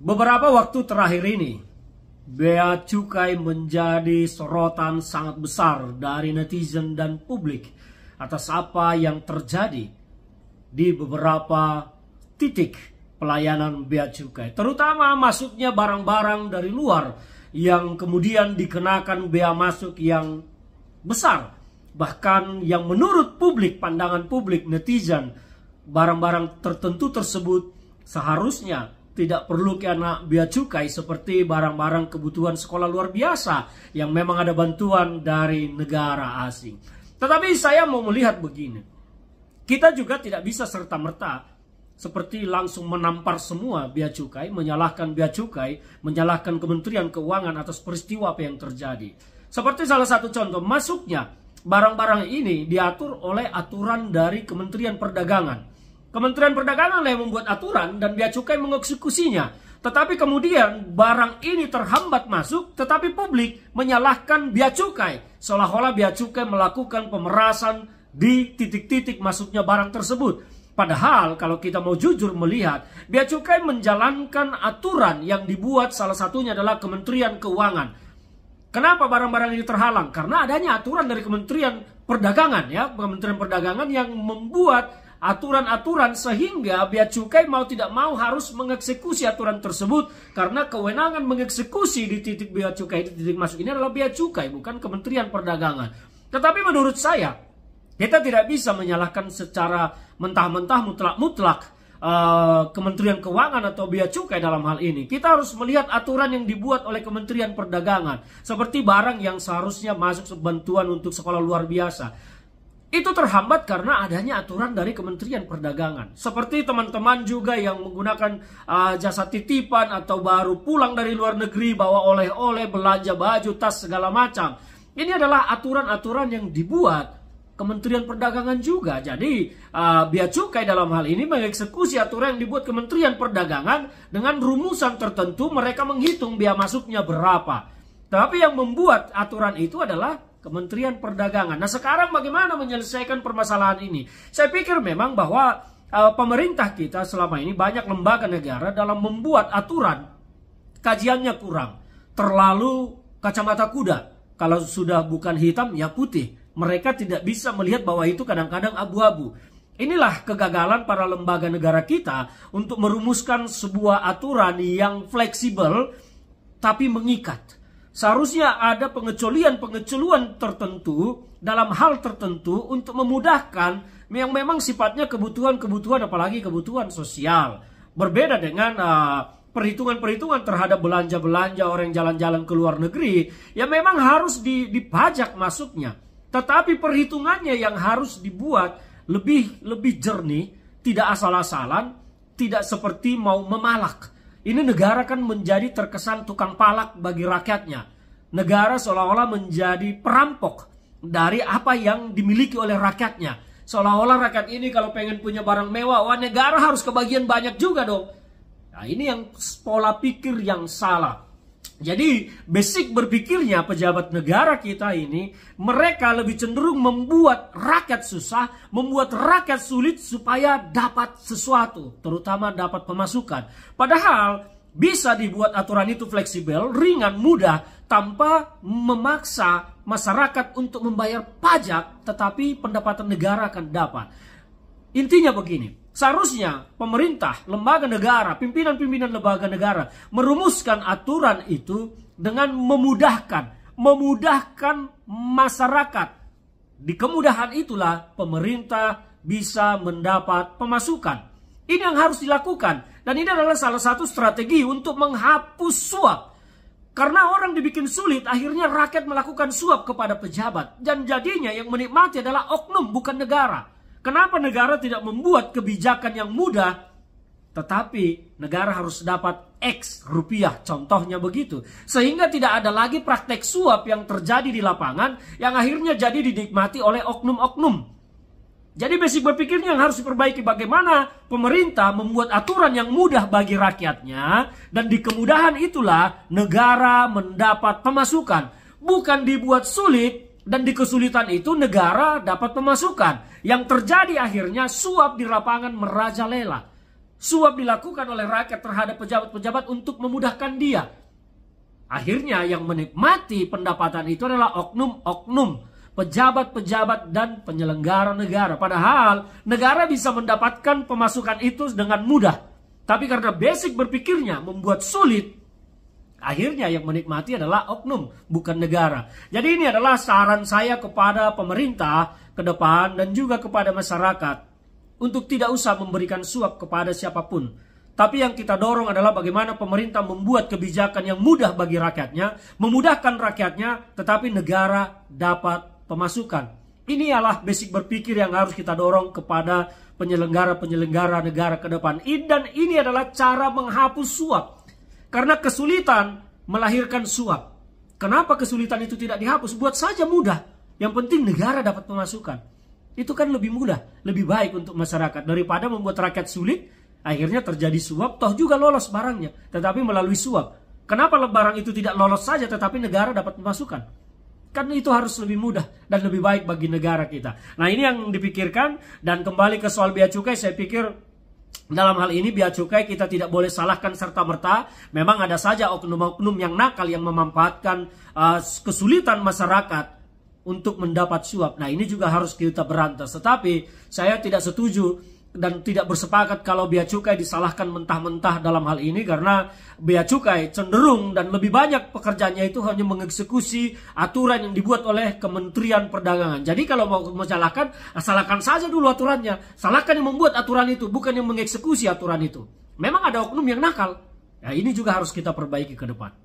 Beberapa waktu terakhir ini, bea cukai menjadi sorotan sangat besar dari netizen dan publik atas apa yang terjadi di beberapa titik pelayanan bea cukai, terutama masuknya barang-barang dari luar yang kemudian dikenakan bea masuk yang besar, bahkan yang menurut publik, pandangan publik netizen, barang-barang tertentu tersebut seharusnya tidak perlu kena bea cukai seperti barang-barang kebutuhan sekolah luar biasa yang memang ada bantuan dari negara asing. Tetapi saya mau melihat begini, kita juga tidak bisa serta-merta seperti langsung menampar semua bea cukai, menyalahkan bea cukai, menyalahkan Kementerian Keuangan atas peristiwa apa yang terjadi. Seperti salah satu contoh, masuknya barang-barang ini diatur oleh aturan dari Kementerian Perdagangan. Kementerian Perdagangan yang membuat aturan dan bea cukai mengeksekusinya. Tetapi kemudian barang ini terhambat masuk, tetapi publik menyalahkan bea cukai. Seolah-olah bea cukai melakukan pemerasan di titik-titik masuknya barang tersebut. Padahal kalau kita mau jujur melihat, bea cukai menjalankan aturan yang dibuat salah satunya adalah Kementerian Keuangan. Kenapa barang-barang ini terhalang? Karena adanya aturan dari Kementerian Perdagangan, ya, Kementerian Perdagangan yang membuat aturan-aturan sehingga bea cukai mau tidak mau harus mengeksekusi aturan tersebut, karena kewenangan mengeksekusi di titik bea cukai, di titik masuk ini adalah bea cukai, bukan Kementerian Perdagangan. Tetapi menurut saya, kita tidak bisa menyalahkan secara mentah-mentah mutlak Kementerian Keuangan atau bea cukai dalam hal ini. Kita harus melihat aturan yang dibuat oleh Kementerian Perdagangan, seperti barang yang seharusnya masuk bantuan untuk sekolah luar biasa. Itu terhambat karena adanya aturan dari Kementerian Perdagangan. Seperti teman-teman juga yang menggunakan jasa titipan atau baru pulang dari luar negeri, bawa oleh-oleh, belanja baju, tas, segala macam. Ini adalah aturan-aturan yang dibuat Kementerian Perdagangan juga. Jadi bea cukai dalam hal ini mengeksekusi aturan yang dibuat Kementerian Perdagangan dengan rumusan tertentu, mereka menghitung bea masuknya berapa. Tapi yang membuat aturan itu adalah Kementerian Perdagangan. Nah, sekarang bagaimana menyelesaikan permasalahan ini? Saya pikir memang bahwa pemerintah kita selama ini, banyak lembaga negara dalam membuat aturan, kajiannya kurang. Terlalu kacamata kuda. Kalau sudah bukan hitam, ya putih. Mereka tidak bisa melihat bahwa itu kadang-kadang abu-abu. Inilah kegagalan para lembaga negara kita untuk merumuskan sebuah aturan yang fleksibel tapi mengikat. Seharusnya ada pengecualian tertentu dalam hal tertentu untuk memudahkan yang memang sifatnya kebutuhan-kebutuhan, apalagi kebutuhan sosial. Berbeda dengan perhitungan-perhitungan terhadap belanja-belanja orang jalan-jalan ke luar negeri yang memang harus dipajak masuknya. Tetapi perhitungannya yang harus dibuat lebih jernih, tidak asal-asalan, tidak seperti mau memalak. Ini negara kan menjadi terkesan tukang palak bagi rakyatnya. Negara seolah-olah menjadi perampok dari apa yang dimiliki oleh rakyatnya. Seolah-olah rakyat ini kalau pengen punya barang mewah, wah negara harus kebagian banyak juga dong. Nah, ini yang pola pikir yang salah. Jadi basic berpikirnya pejabat negara kita ini, mereka lebih cenderung membuat rakyat susah, membuat rakyat sulit supaya dapat sesuatu, terutama dapat pemasukan. Padahal bisa dibuat aturan itu fleksibel, ringan, mudah, tanpa memaksa masyarakat untuk membayar pajak, tetapi pendapatan negara akan dapat. Intinya begini. Seharusnya pemerintah, lembaga negara, pimpinan-pimpinan lembaga negara merumuskan aturan itu dengan memudahkan masyarakat. Di kemudahan itulah pemerintah bisa mendapat pemasukan. Ini yang harus dilakukan. Dan ini adalah salah satu strategi untuk menghapus suap. Karena orang dibikin sulit, akhirnya rakyat melakukan suap kepada pejabat. Dan jadinya yang menikmati adalah oknum, bukan negara. Kenapa negara tidak membuat kebijakan yang mudah, tetapi negara harus dapat X rupiah, contohnya begitu. Sehingga tidak ada lagi praktek suap yang terjadi di lapangan, yang akhirnya jadi dinikmati oleh oknum-oknum. Jadi basic berpikirnya yang harus diperbaiki, bagaimana pemerintah membuat aturan yang mudah bagi rakyatnya, dan di kemudahan itulah negara mendapat pemasukan. Bukan dibuat sulit, dan di kesulitan itu negara dapat pemasukan. Yang terjadi akhirnya suap di lapangan merajalela. Suap dilakukan oleh rakyat terhadap pejabat-pejabat untuk memudahkan dia. Akhirnya yang menikmati pendapatan itu adalah oknum-oknum, pejabat-pejabat dan penyelenggara negara. Padahal negara bisa mendapatkan pemasukan itu dengan mudah. Tapi karena basic berpikirnya membuat sulit, akhirnya yang menikmati adalah oknum, bukan negara. Jadi ini adalah saran saya kepada pemerintah ke depan dan juga kepada masyarakat untuk tidak usah memberikan suap kepada siapapun. Tapi yang kita dorong adalah bagaimana pemerintah membuat kebijakan yang mudah bagi rakyatnya, memudahkan rakyatnya, tetapi negara dapat pemasukan. Ini adalah basic berpikir yang harus kita dorong kepada penyelenggara-penyelenggara negara ke depan. Dan ini adalah cara menghapus suap. Karena kesulitan melahirkan suap. Kenapa kesulitan itu tidak dihapus? Buat saja mudah. Yang penting negara dapat pemasukan. Itu kan lebih mudah, lebih baik untuk masyarakat daripada membuat rakyat sulit. Akhirnya terjadi suap, toh juga lolos barangnya, tetapi melalui suap. Kenapa barang itu tidak lolos saja, tetapi negara dapat pemasukan? Kan itu harus lebih mudah dan lebih baik bagi negara kita. Nah ini yang dipikirkan. Dan kembali ke soal bea cukai, saya pikir dalam hal ini bea cukai kita tidak boleh salahkan serta-merta. Memang ada saja oknum-oknum yang nakal yang memanfaatkan kesulitan masyarakat untuk mendapat suap. Nah ini juga harus kita berantas. Tetapi saya tidak setuju dan tidak bersepakat kalau bea cukai disalahkan mentah-mentah dalam hal ini, karena bea cukai cenderung dan lebih banyak pekerjaannya itu hanya mengeksekusi aturan yang dibuat oleh Kementerian Perdagangan. Jadi kalau mau menyalahkan, salahkan saja dulu aturannya. Salahkan yang membuat aturan itu, bukan yang mengeksekusi aturan itu. Memang ada oknum yang nakal. Nah, ini juga harus kita perbaiki ke depan.